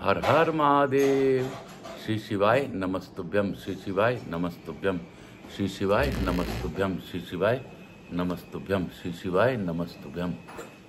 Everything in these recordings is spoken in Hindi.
हर हर महादेव। श्री शिवाय नमस्तुभ्यम, श्री शिवाय नमस्तुभ्यम, श्री शिवाय नमस्तुभ्यम, श्री शिवाय नमस्तुभ्यम, श्री शिवाय नमस्तुभ्यम।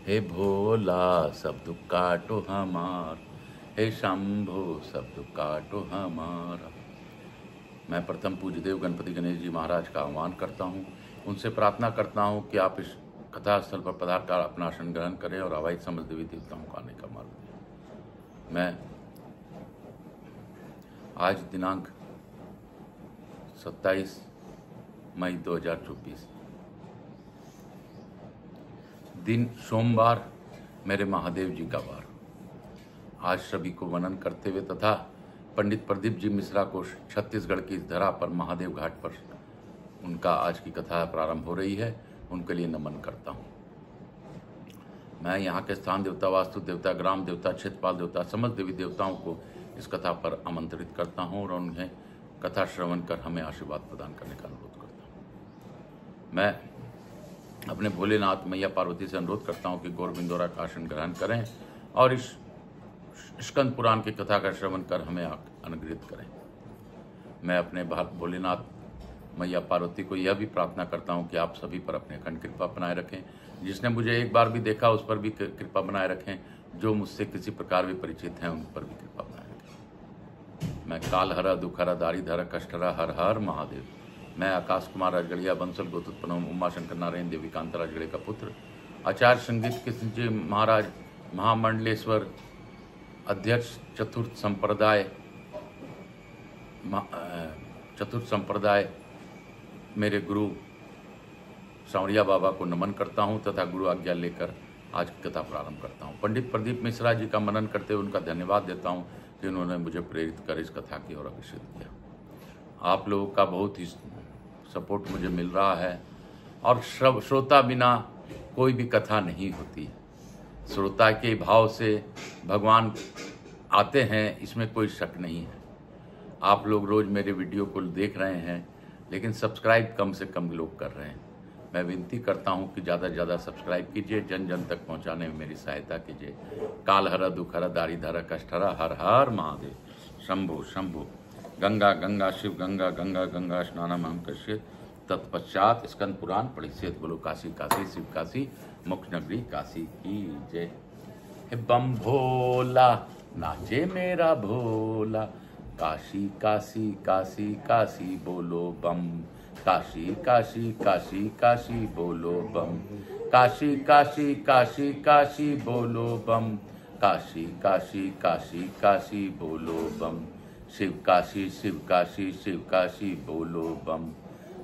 हे भोला सब दुख काटो हमार, हे शंभो सब दुख काटो हमारा। मैं प्रथम पूज्य देव गणपति गणेश जी महाराज का आह्वान करता हूँ। उनसे प्रार्थना करता हूँ कि आप इस कथा स्थल पर पधार कर अपना आसन ग्रहण करें और अवैध समस्त देवी देवताओं को आने का मार्ग दें। मैं आज दिनांक 27 मई 2024 दिन सोमवार, मेरे महादेव जी का वार। आज सभी को वंदन करते हुए तथा पंडित प्रदीप जी मिश्रा को छत्तीसगढ़ की इस धरा पर महादेव घाट पर उनका आज की कथा प्रारंभ हो रही है, उनके लिए नमन करता हूँ। मैं यहाँ के स्थान देवता, वास्तु देवता, ग्राम देवता, क्षेत्रपाल देवता, समस्त देवी देवताओं को इस कथा पर आमंत्रित करता हूँ और उन्हें कथा श्रवण कर हमें आशीर्वाद प्रदान करने का अनुरोध करता हूँ। मैं अपने भोलेनाथ मैया पार्वती से अनुरोध करता हूँ कि गौरबिंदोरा का आसन ग्रहण करें और इस स्कंद पुराण की कथा का श्रवण कर हमें अनुग्रहित करें। मैं अपने भोलेनाथ मैया पार्वती को यह भी प्रार्थना करता हूँ कि आप सभी पर अपने अखंड कृपा बनाए रखें। जिसने मुझे एक बार भी देखा उस पर भी कृपा बनाए रखें, जो मुझसे किसी प्रकार भी परिचित हैं उन पर भी कृपा बनाए रखें। मैं काल हरा, दुख हरा, दारी धरा, कष्ट हरा, हर हर महादेव। मैं आकाश कुमार राजगढ़िया बंसल गोतुत्पन्न उमाशंकर नारायण देवी कांता राजगढ़े का पुत्र, आचार्य संगीत कृष्ण जी महाराज महामंडलेश्वर अध्यक्ष चतुर्थ संप्रदाय मेरे गुरु सांवरिया बाबा को नमन करता हूं तथा गुरु आज्ञा लेकर आज की कथा प्रारंभ करता हूं। पंडित प्रदीप मिश्रा जी का मनन करते हुए उनका धन्यवाद देता हूं कि उन्होंने मुझे प्रेरित कर इस कथा की ओर अग्रसर किया। आप लोगों का बहुत ही सपोर्ट मुझे मिल रहा है और श्रोता बिना कोई भी कथा नहीं होती। श्रोता के भाव से भगवान आते हैं, इसमें कोई शक नहीं है। आप लोग रोज मेरे वीडियो को देख रहे हैं लेकिन सब्सक्राइब कम से कम लोग कर रहे हैं। मैं विनती करता हूं कि ज़्यादा से ज़्यादा सब्सक्राइब कीजिए, जन जन तक पहुंचाने में मेरी सहायता कीजिए। काल हरा, दुख हरा, दारी धरा, कष्ट हरा, हर हर महादेव। शंभो शंभो। गंगा गंगा शिव गंगा, गंगा गंगा स्नानम हम कश्य। तत्पश्चात स्कंद पुराण पढ़िष्येत्। बोलो काशी काशी शिव काशी, मोक्ष नगरी काशी की जय। हे बम भोला नाचे मेरा भोला, काशी काशी काशी काशी बोलो बम। काशी काशी काशी काशी बोलो बम। काशी काशी काशी काशी बोलो बम। काशी काशी काशी काशी बोलो बम। शिव काशी शिव काशी शिव काशी बोलो बम।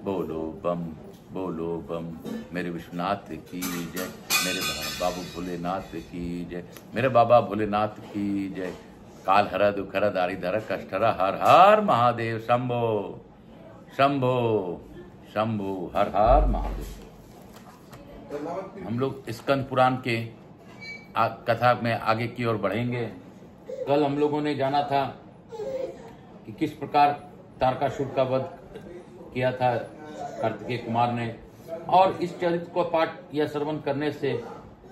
बोलो बम बोलो बम। मेरे विश्वनाथ की जय, मेरे बाबू भोलेनाथ की जय, मेरे बाबा भोलेनाथ की जय। काल हरा, दुख हरा, दारी धरा, कष्ट हरा, हर हर महादेव। शंभो शंभो शंभो, हर हर महादेव। हम लोग स्कंद पुराण के कथा में आगे की ओर बढ़ेंगे। कल हम लोगों ने जाना था कि किस प्रकार तारकासुर का वध किया था कार्तिकेय कुमार ने, और इस चरित्र को पाठ या श्रवण करने से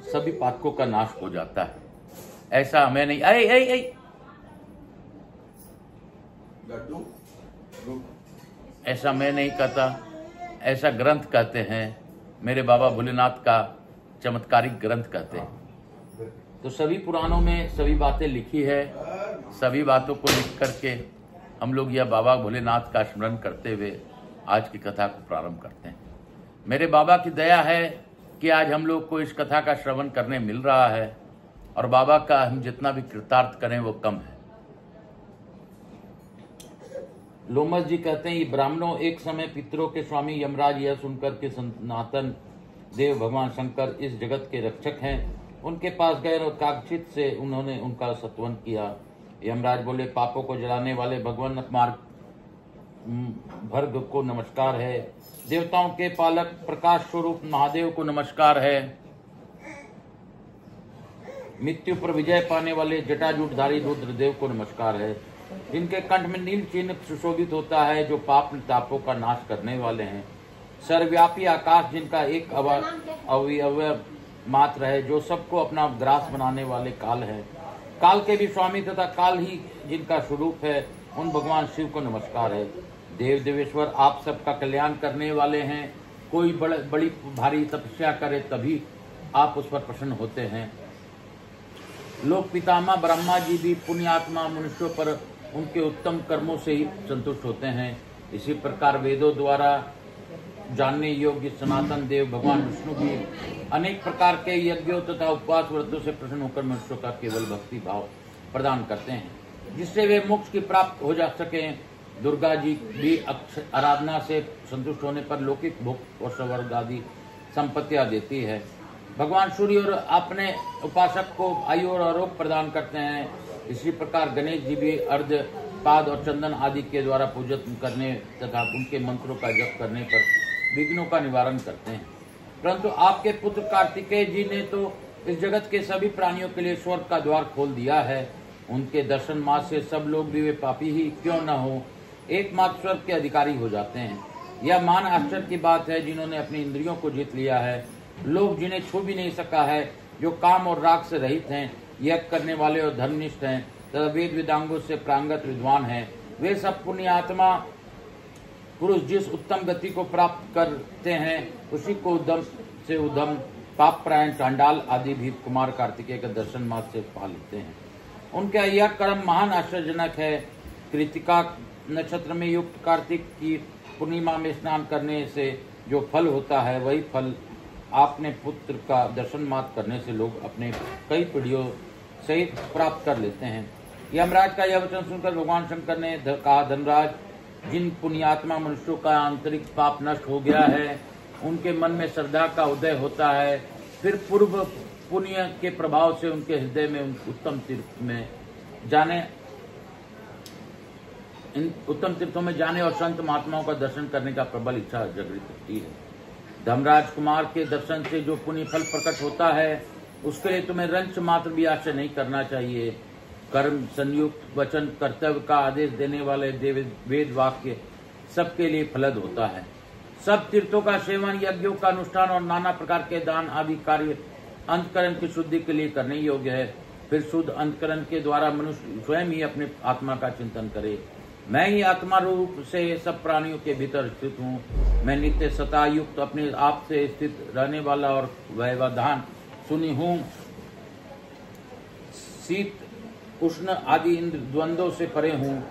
सभी पातकों का नाश हो जाता है। ऐसा हमें नहीं ऐसा मैं नहीं कहता, ऐसा ग्रंथ कहते हैं, मेरे बाबा भोलेनाथ का चमत्कारिक ग्रंथ कहते हैं। तो सभी पुराणों में सभी बातें लिखी है। सभी बातों को लिख करके हम लोग यह बाबा भोलेनाथ का स्मरण करते हुए आज की कथा को प्रारंभ करते हैं। मेरे बाबा की दया है कि आज हम लोग को इस कथा का श्रवण करने मिल रहा है और बाबा का हम जितना भी कृतार्थ करें वो कम है। लोमस जी कहते हैं, ब्राह्मणों, एक समय पितरों के स्वामी यमराज यह सुनकर के सनातन देव भगवान शंकर इस जगत के रक्षक हैं, उनके पास गए और कागचित से उन्होंने उनका सत्वन किया। यमराज बोले, पापों को जलाने वाले भगवान मार्ग भर्ग को नमस्कार है। देवताओं के पालक प्रकाश स्वरूप महादेव को नमस्कार है। मृत्यु पर विजय पाने वाले जटाजूटधारी रुद्रदेव को नमस्कार है। जिनके कंठ में नील चिन्ह सुशोभित होता है, जो पाप तापों का नाश करने वाले हैं। सर्वव्यापी आकाश जिनका एक अवयव मात्र है, जो सबको अपना ग्रास बनाने वाले काल है। काल के भी स्वामी तथा काल ही जिनका स्वरूप है, उन भगवान शिव को नमस्कार है। देव देवेश्वर आप सबका कल्याण करने वाले हैं। कोई बड़ी भारी तपस्या करे तभी आप उस पर प्रसन्न होते हैं। लोक पितामह ब्रह्मा जी भी पुण्यात्मा मनुष्यों पर उनके उत्तम कर्मों से ही संतुष्ट होते हैं। इसी प्रकार वेदों द्वारा जानने योग्य सनातन देव भगवान विष्णु भी अनेक प्रकार के यज्ञों तथा उपवास व्रतों से प्रसन्न होकर मनुष्यों का केवल भक्ति भाव प्रदान करते हैं, जिससे वे मोक्ष की प्राप्त हो जा सके। दुर्गा जी भी आराधना से संतुष्ट होने पर लौकिक भोग और स्वर्ग आदि संपत्तियां देती है। भगवान सूर्य और अपने उपासक को आयु और आरोग्य प्रदान करते हैं। इसी प्रकार गणेश जी भी अर्ध पाद और चंदन आदि के द्वारा पूजन करने तथा उनके मंत्रों का जप करने पर विघ्नों का निवारण करते हैं। परंतु आपके पुत्र कार्तिकेय जी ने तो इस जगत के सभी प्राणियों के लिए स्वर्ग का द्वार खोल दिया है। उनके दर्शन मात्र से सब लोग भी वे पापी ही क्यों न हो, एकमात्र स्वर्ग के अधिकारी हो जाते हैं। यह महान आश्चर्य की बात है जिन्होंने अपनी इंद्रियों को जीत लिया है। लोग जिन्हें छू भी नहीं सका है, जो काम और राग से रहित हैं, यज्ञ करने वाले और धर्मनिष्ठ हैं तथा वेद वेदांगों से प्रांगत विद्वान हैं, वे सब पुण्यात्मा पुरुष जिस उत्तम गति को प्राप्त करते हैं उसी को उद्धम से उद्धम पाप प्रायण चांडाल आदि भी कुमार कार्तिकेय के दर्शन मात्र से पा लेते हैं। उनका यह कर्म महान आश्चर्यजनक है। कृतिका नक्षत्र में युक्त कार्तिक की पूर्णिमा में स्नान करने से जो फल होता है, वही फल आपने पुत्र का दर्शन मात्र करने से लोग अपने कई पीढ़ियों सहित प्राप्त कर लेते हैं। यमराज का यह वचन सुनकर भगवान शंकर ने कहा, धनराज, जिन पुण्यात्मा मनुष्यों का आंतरिक पाप नष्ट हो गया है, उनके मन में श्रद्धा का उदय होता है। फिर पूर्व पुण्य के प्रभाव से उनके हृदय में उत्तम तीर्थों में जाने और संत महात्माओं का दर्शन करने का प्रबल इच्छा जागृत होती है। धर्मराज कुमार के दर्शन से जो पुण्य फल प्रकट होता है, उसके लिए तुम्हें रंच मात्र भी आशा नहीं करना चाहिए। कर्म संयुक्त वचन कर्तव्य का आदेश देने वाले वेद वाक्य सबके लिए फलद होता है। सब तीर्थों का सेवन, यज्ञों का अनुष्ठान और नाना प्रकार के दान आदि कार्य अंतकरण की शुद्धि के लिए करने योग्य है। फिर शुद्ध अंतकरण के द्वारा मनुष्य स्वयं ही अपने आत्मा का चिंतन करे। मैं ही आत्मा रूप से सब प्राणियों के भीतर स्थित हूँ। मैं नित्य सता युक्त अपने आप से स्थित रहने वाला और व्यवधान सुनी हूँ। शीत उष्ण आदि इंद्र द्वंद्वों से परे हूँ।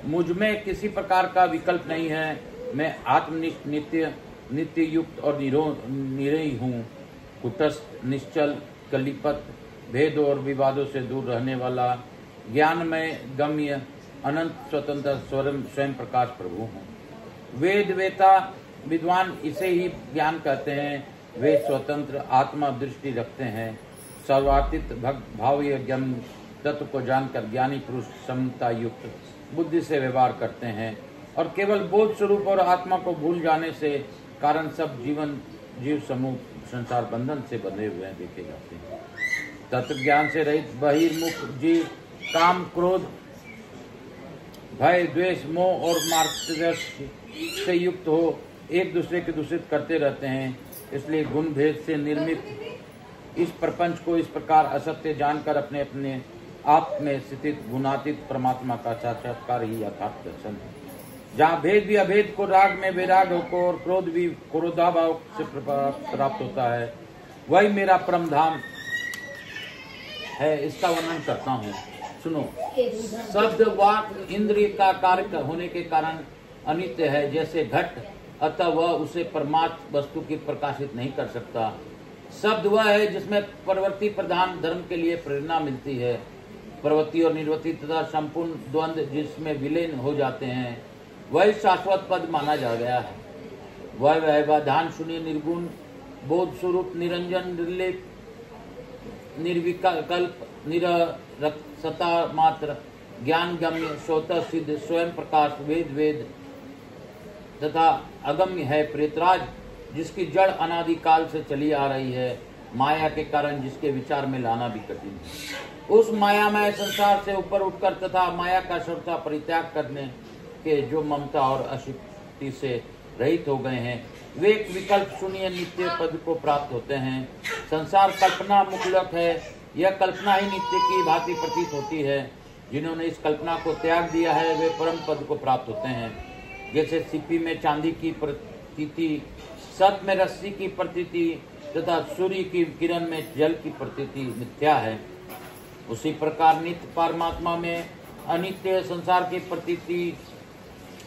मुझ में किसी प्रकार का विकल्प नहीं है। मैं आत्मनिष्ठ नित्य युक्त और निरयी हूँ। कुटस्थ निश्चल कलिपत भेद और विवादों से दूर रहने वाला ज्ञानमय गम्य अनंत स्वतंत्र स्वयं प्रकाश प्रभु हूँ। वेद वेता विद्वान इसे ही ज्ञान कहते हैं। वे स्वतंत्र आत्मा दृष्टि रखते हैं। सर्वातीत भाव्य ज्ञान तत्व को जानकर ज्ञानी पुरुष समता युक्त बुद्धि से व्यवहार करते हैं और केवल बोध स्वरूप और आत्मा को भूल जाने से कारण सब जीव समूह संसार बंधन से बंधे हुए देखे जाते हैं। तत्व ज्ञान से रहित बहिर्मुख जीव काम क्रोध भय द्वेष मोह और मार्ग से युक्त हो एक दूसरे के दूषित करते रहते हैं। इसलिए गुण भेद से निर्मित इस प्रपंच को इस प्रकार असत्य जानकर अपने अपने आप में स्थित गुणातीत परमात्मा का साक्षात्कार ही यथार्थ दर्शन है। जहाँ भेद भी अभेद को राग में वैराग को और क्रोध भी क्रोधाभाव से प्राप्त होता है, वही मेरा परम धाम है। इसका वर्णन करता हूँ, सुनो। शब्द वाक इंद्रिय का कार्य होने के कारण अनित्य है, जैसे घट, अतः वह उसे परमात्म वस्तु की प्रकाशित नहीं कर सकता। शब्द वह है जिसमें प्रवृत्ति प्रधान धर्म के लिए प्रेरणा मिलती है। प्रवृत्ति और निर्वृत्ति तथा संपूर्ण द्वंद्व जिसमें विलीन हो जाते हैं, वही शाश्वत पद माना जा गया है। वह व्यवधान शून्य निर्गुण बोध स्वरूप निरंजन निर्लेप निर्विकल्प निरसता मात्र ज्ञान गम्य स्वतः सिद्ध स्वयं प्रकाश वेद तथा अगम्य है। प्रेतराज जिसकी जड़ अनादिकाल से चली आ रही है, माया के कारण जिसके विचार में लाना भी कठिन है। उस मायामय संसार से ऊपर उठकर तथा माया का सर्वथा परित्याग करने के जो ममता और अशक्ति से रहित हो गए हैं, वे एक विकल्प शून्य नित्य पद को प्राप्त होते हैं। संसार कल्पना मुक्लक है, यह कल्पना ही नित्य की भांति प्रतीत होती है। जिन्होंने इस कल्पना को त्याग दिया है वे परम पद को प्राप्त होते हैं। जैसे सीपी में चांदी की प्रतीति, सर्प में रस्सी की प्रतीति तथा सूर्य की किरण में जल की प्रतीति मिथ्या है, उसी प्रकार नित्य परमात्मा में अनित्य संसार की प्रतीति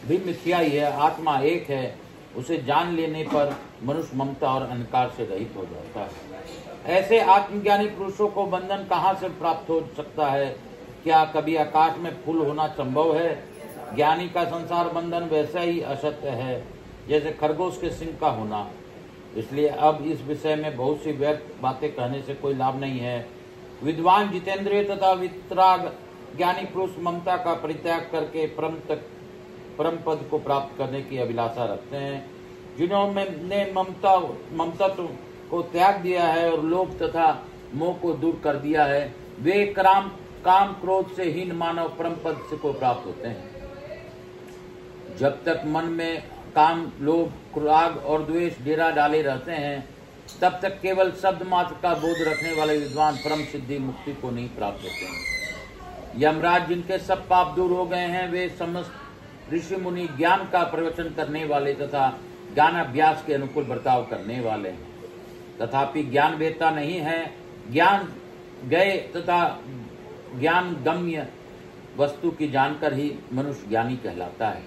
भी मिथ्या ही है। आत्मा एक है, उसे जान लेने पर मनुष्य ममता और अहंकार से रहित हो जाता है। ऐसे आत्मज्ञानी पुरुषों को बंधन कहाँ से प्राप्त हो सकता है? क्या कभी आकाश में फूल होना संभव है? ज्ञानी का संसार बंधन वैसा ही असत्य है जैसे खरगोश के सिंह का होना। इसलिए अब इस विषय में बहुत सी व्यर्थ बातें कहने से कोई लाभ नहीं है। विद्वान, जितेंद्रिय तथा वितराग ज्ञानी पुरुष ममता का परित्याग करके परम पद को प्राप्त करने की अभिलाषा रखते हैं। जिन्होंने ममतत्व को त्याग दिया है और लोभ तथा मोह को दूर कर दिया है, वे काम क्रोध से हीन मानव परम पद को प्राप्त होते हैं। जब तक मन में काम, लोभ, राग और द्वेष डेरा डाले रहते हैं, तब तक केवल शब्द मात्र का बोध रखने वाले विद्वान परम सिद्धि मुक्ति को नहीं प्राप्त होते हैं। यमराज, जिनके सब पाप दूर हो गए हैं, वे समस्त ऋषि मुनि ज्ञान का प्रवचन करने वाले तथा ज्ञानाभ्यास के अनुकूल बर्ताव करने वाले हैं। तथापि ज्ञान वेता नहीं है। ज्ञान गए तथा ज्ञान गम्य वस्तु की जानकर ही मनुष्य ज्ञानी कहलाता है।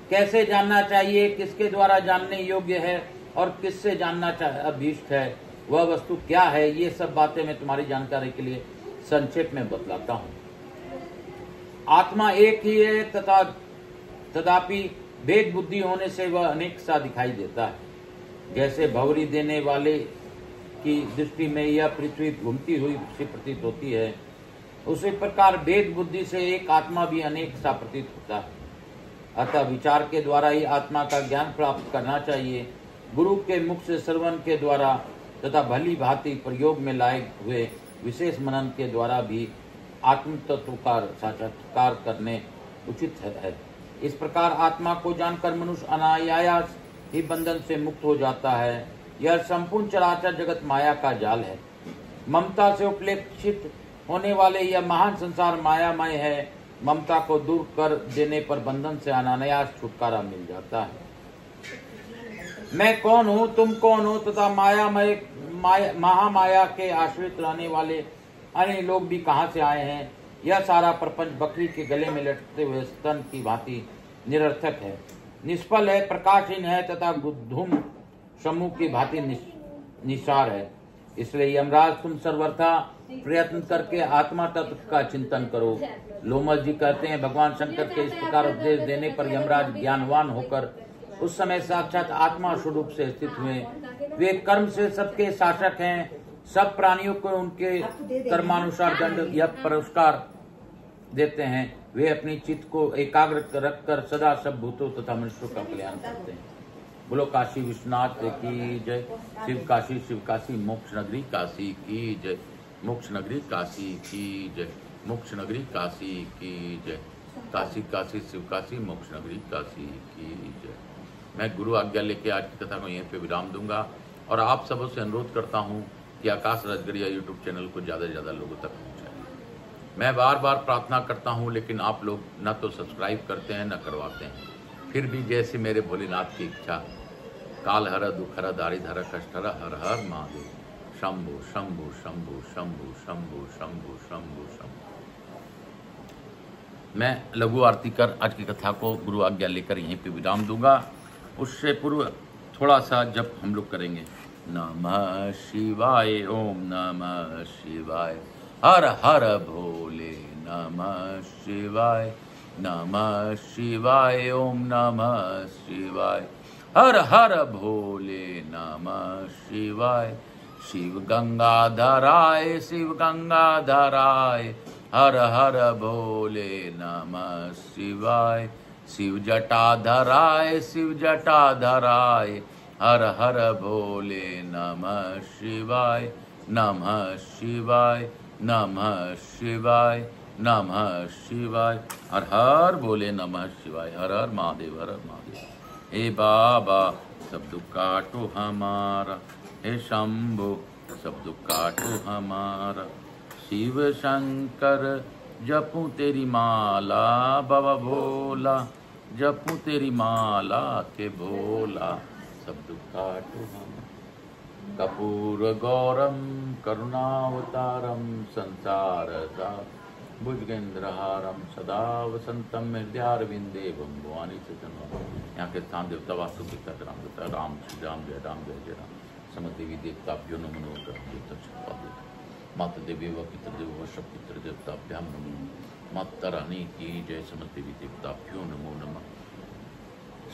कैसे जानना चाहिए, किसके द्वारा जानने योग्य है और किससे जानना अभीष्ट है, वह वस्तु क्या है, ये सब बातें मैं तुम्हारी जानकारी के लिए संक्षेप में बतलाता हूँ। आत्मा एक ही है तथापि भेद बुद्धि होने से वह अनेक सा दिखाई देता है। जैसे भंवरी देने वाले की दृष्टि में यह पृथ्वी घूमती हुई सी प्रतीत होती है, उसी प्रकार भेद बुद्धि से एक आत्मा भी अनेक सा प्रतीत होता है। अतः विचार के द्वारा ही आत्मा का ज्ञान प्राप्त करना चाहिए। गुरु के मुख से श्रवण के द्वारा तथा भली भांति प्रयोग में लाए हुए विशेष मनन के द्वारा भी आत्म तत्व का साक्षात्कार करने उचित है। इस प्रकार आत्मा को जानकर मनुष्य अनायास ही बंधन से मुक्त हो जाता है। यह संपूर्ण चराचर जगत माया का जाल है। ममता से उपलेक्षित होने वाले यह महान संसार मायामय है। ममता को दूर कर देने पर बंधन से अनायास छुटकारा मिल जाता है। मैं कौन हूँ, तुम कौन हो तथा महामाया के आश्रित रहने वाले अन्य लोग भी कहाँ से आए हैं, यह सारा प्रपंच बकरी के गले में लटकते हुए स्तन की भांति निरर्थक है, निष्फल है, प्रकाशहीन है तथा धूम समूह की भांति निसार है। इसलिए यमराज, तुम सर्वथा प्रयत्न करके आत्मा तत्व का चिंतन करो। लोमस जी कहते हैं, भगवान शंकर के इस प्रकार उपदेश देने पर यमराज ज्ञानवान होकर उस समय साक्षात आत्मा स्वरूप से स्थित हुए। वे कर्म से सबके शासक हैं। सब प्राणियों को उनके कर्मानुसार दंड या पुरस्कार देते हैं। वे अपनी चित्त को एकाग्र रखकर सदा सब भूतों तथा मनुष्यों का कल्याण करते हैं। बोलो काशी विश्वनाथ की जय। शिव काशी मोक्ष नगरी काशी की जय। मोक्ष नगरी काशी की जय। मोक्ष नगरी काशी की जय। काशी शिव काशी मोक्ष नगरी काशी की जय। मैं गुरु आज्ञा लेके आज की कथा को यहीं पे विराम दूंगा और आप सबों से अनुरोध करता हूं कि आकाश राजगढ़िया यूट्यूब चैनल को ज़्यादा से ज़्यादा लोगों तक पहुंचाएं। मैं बार बार प्रार्थना करता हूं, लेकिन आप लोग न तो सब्सक्राइब करते हैं न करवाते हैं। फिर भी जैसे मेरे भोलेनाथ की इच्छा, काल हर दुख हर दारिद्र हर कष्ट हर हर हर महादेव। शंभु शंभु शंभु शंभु शंभु शंभु शंभु शंभु। मैं लघु आरती कर आज की कथा को गुरु आज्ञा लेकर यहीं पे विराम दूंगा। उससे पूर्व थोड़ा सा जप हम लोग करेंगे। नमः शिवाय, ओम नमः शिवाय, हर हर भोले नमः शिवाय, नमः शिवाय, ओम नमः शिवाय, हर हर भोले नमः शिवाय। शिव गंगाधराय, शिव गंगाधराय, हर हर भोले नमः शिवाय। शिव जटाधराय, शिव जटाधराय, हर हर भोले नमः शिवाय, नमः शिवाय, नमः शिवाय, नमः शिवाय, हर हर भोले नमः शिवाय, हर हर महादेव, हर हर महादेव। हे बाबा सब दुख काटो हमारा, हे शंभु सब दुख काटो हमारा, शिव शंकर जपूं तेरी माला, बाबा भोला जपूं तेरी माला के भोला, सब दुख काटो हम। कपूर गौरम करुणावतारम संसार भुजगेंद्रहारम सदा वसंतम हृदयारविंदे भवानी चतुर्भुज। यहाँ के स्थान देवता वास्तु देवता राम देवता, राम श्री राम जय राम जय जय राम। समस्त देवी देवताभ्यो नमो नमः। ग्रह देवता छुपा दे माता देवी व पितृदेव व सब पितृ देवताभ्याम नमो। माता रानी की जय। समस्त देवी देवताभ्यो नमो नमः।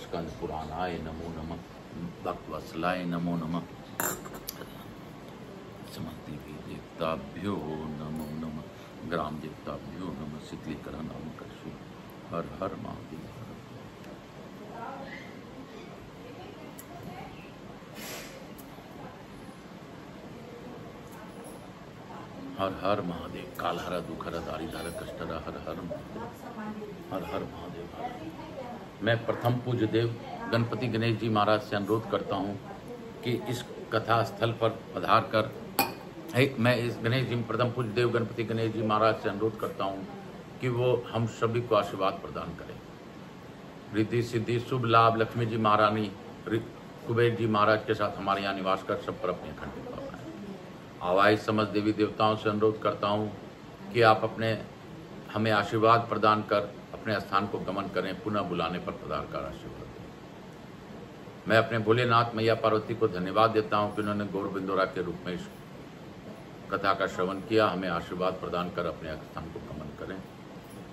स्कंद पुराणाय नमो नमः। भक्तवत्सलाय नमो नमः। समस्त देवी देवताभ्यो नमो नमः। ग्राम देवताभ्यो नमः। शीतलीकरण नाम करशु। हर हर महादेव। हर हर महादेव। कालहरा दुखहरा दारिद्र्य कष्टहरा हर हर महादेव। हर हर महादेव। मैं प्रथम पूज्य देव गणपति गणेश जी महाराज से अनुरोध करता हूँ कि इस कथा स्थल पर पधार कर मैं इस गणेश जी प्रथम पूज्य देव गणपति गणेश जी महाराज से अनुरोध करता हूँ कि वो हम सभी को आशीर्वाद प्रदान करें। रिद्धि सिद्धि शुभ लाभ लक्ष्मी जी महारानी कुबेर जी महाराज के साथ हमारे यहाँ निवास कर सब पर अपने अखंड कृपा बनाएं। आवाज समस्त देवी देवताओं से अनुरोध करता हूँ कि आप हमें आशीर्वाद प्रदान कर अपने स्थान को गमन करें। पुनः बुलाने पर पधार कर आशीर्वाद दें। मैं अपने भोलेनाथ मैया पार्वती को धन्यवाद देता हूँ कि उन्होंने गौर बिंदोरा के रूप में इस कथा का श्रवण किया, हमें आशीर्वाद प्रदान कर अपने स्थान को गमन करें।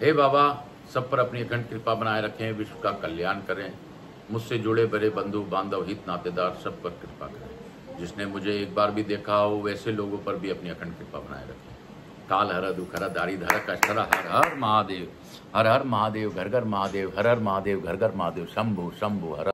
हे बाबा, सब पर अपनी अखंड कृपा बनाए रखें, विश्व का कल्याण करें। मुझसे जुड़े बड़े बंधु बांधव हित नातेदार सब पर कृपा करें। जिसने मुझे एक बार भी देखा हो वैसे लोगों पर भी अपनी अखंड कृपा बनाए रखें। काल हर दुखहरा दारिद्र्य कष्टहरा हर हर महादेव। हर हर महादेव घर घर महादेव। हर हर महादेव घर घर महादेव। शंभु शंभु हर